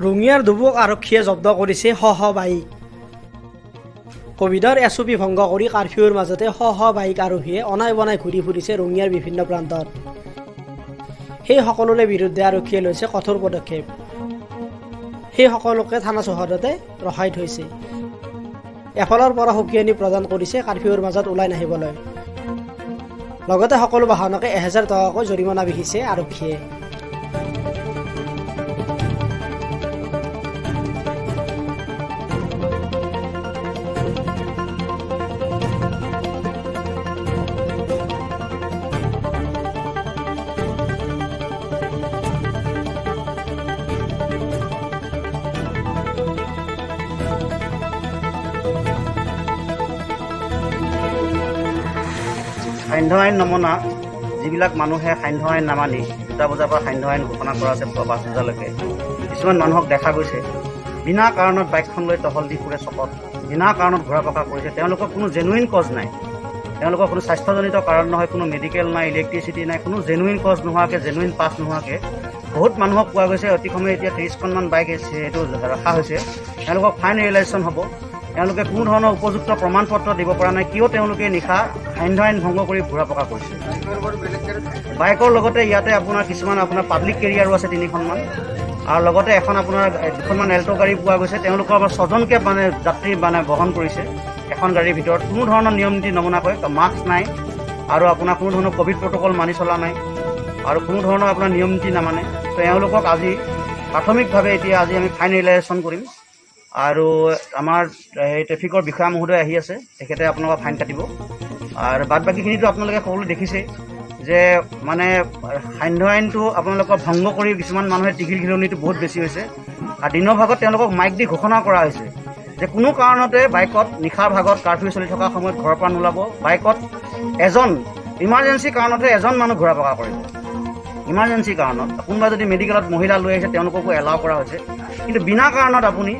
ৰঙিয়াৰ দুবুক আৰক্ষীয়ে জব্দ কৰিছে শ বাইক। কোভিডৰ এছঅপি ভংগ কৰি কাৰফিউৰ মাজতে শ বাইক আৰোহীয়ে অনাই বনাই ঘূৰি ফুৰিছে ৰঙিয়াৰ বিভিন্ন প্ৰান্তত। সেই সকলোৰে বিৰুদ্ধে আৰক্ষীয়ে লৈছে কঠোৰ পদক্ষেপ। সেই সকলোকে থানা চৌহদতে ৰখাই থৈছে। এফালৰ পৰা সকিয়নি প্ৰদান কৰিছে কাৰফিউৰ মাজত ওলাই নাহিবলৈ। লগতে সকলো বাহনকে 1000 টকাকৈ জৰিমনা বিহিছে আৰক্ষীয়ে। সান্ধ্য আইন নমনা যিবিলাক মানুহে সান্ধ্য আইন নামানি 2টা বজাৰ পৰা সান্ধ্য আইন ঘোষণা কৰা আছে 5 বজালৈকে কিছুমান মানুহক দেখা গৈছে বিনা কাৰণত বাইকখন লৈ টহল দি ফুৰে চকত, বিনা কাৰণত ঘূৰা পকা কৰিছে। তেওঁলোকৰ কোনো জেনুইন কজ নাই, তেওঁলোকৰ কোনো স্বাস্থ্যজনিত কাৰণ নহয়, কোনো মেডিকেল নাই, ইলেক্ট্ৰিচিটি নাই, কোনো জেনুইন কজ নোহোৱাকৈ, জেনুইন পাছ নোহোৱাকৈ বহুত মানুহক পোৱা গৈছে। অতি কমে এতিয়া 30খনমান বাইক এইটো ৰখা হৈছে। তেওঁলোকক ফাইন ৰিয়েলাইজেশ্যন হ'ব। তেওঁলোকে কোনো ধৰণৰ উপযুক্ত প্ৰমাণ পত্ৰ দিব পৰা নাই কিয় তেওঁলোকে নিশা সান্ধ্য আইন ভংগ কৰি ঘূৰা পকা কৰিছে। বাইকৰ লগতে ইয়াতে আপোনাৰ কিছুমান পাব্লিক কেৰিয়াৰো আছে 3খনমান, আৰু লগতে এখন আপোনাৰ 2খনমান এল্টো গাড়ী পোৱা গৈছে। তেওঁলোকৰ 6জনকৈ যাত্ৰী বহন কৰিছে এখন গাড়ীৰ ভিতৰত। কোনো ধৰণৰ নিয়ম নীতি নমনাকৈ, মাস্ক নাই আৰু আপোনাৰ কোনো ধৰণৰ ক'ভিড প্ৰট'কল মানি চলা নাই আৰু কোনো ধৰণৰ আপোনাৰ নিয়ম নীতি নামানে। তো এওঁলোকক আজি প্ৰাথমিকভাৱে এতিয়া আজি আমি ফাইন ৰিয়েলাইজেশ্যন কৰিম। আৰু আমাৰ এই ট্ৰেফিকৰ বিষয়া মহোদয় আহি আছে, তেখেতে আপোনালোকক ফাইন কাটিব। আৰু বাদ বাকীখিনিতো আপোনালোকে সকলোৱে দেখিছেই যে সান্ধ্য আইনটো আপোনালোকক ভংগ কৰি কিছুমান মানুহে টিঘিল ঘিলনিটো বহুত বেছি হৈছে। আৰু দিনৰ ভাগত তেওঁলোকক মাইক দি ঘোষণা কৰা হৈছে যে কোনো কাৰণতে বাইকত নিশাৰ ভাগত কাৰফিউ চলি থকা সময়ত ঘৰৰ পৰা নোলাব। বাইকত ইমাৰ্জেঞ্চি কাৰণতহে এজন মানুহ ঘূৰা পকা কৰিব। ইমাৰ্জেঞ্চি কাৰণত কোনোবা যদি মেডিকেলত মহিলা লৈ আহিছে তেওঁলোককো এলাও কৰা হৈছে, কিন্তু বিনা কাৰণত আপুনি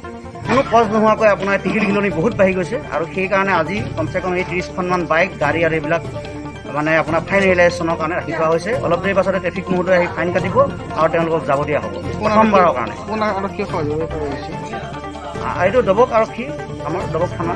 কোনো কজ নোহোৱাকৈ আপোনাৰ টিঘিল ঘিলনি বহুত বাঢ়ি গৈছে। আৰু সেইকাৰণে আজি কমচে কম এই 30খনমান বাইক গাড়ী আৰু এইবিলাক আপোনাৰ ফাইন ৰিয়েলাইজেশ্যনৰ কাৰণে ৰাখি থোৱা হৈছে। অলপ দেৰি পাছতে ট্ৰেফিক মহোদয়ে আহি ফাইন কাটিব আৰু তেওঁলোকক যাব দিয়া হ'ব প্ৰথমবাৰৰ কাৰণে। এইটো দবক আৰক্ষী, আমাৰ দবক থানা।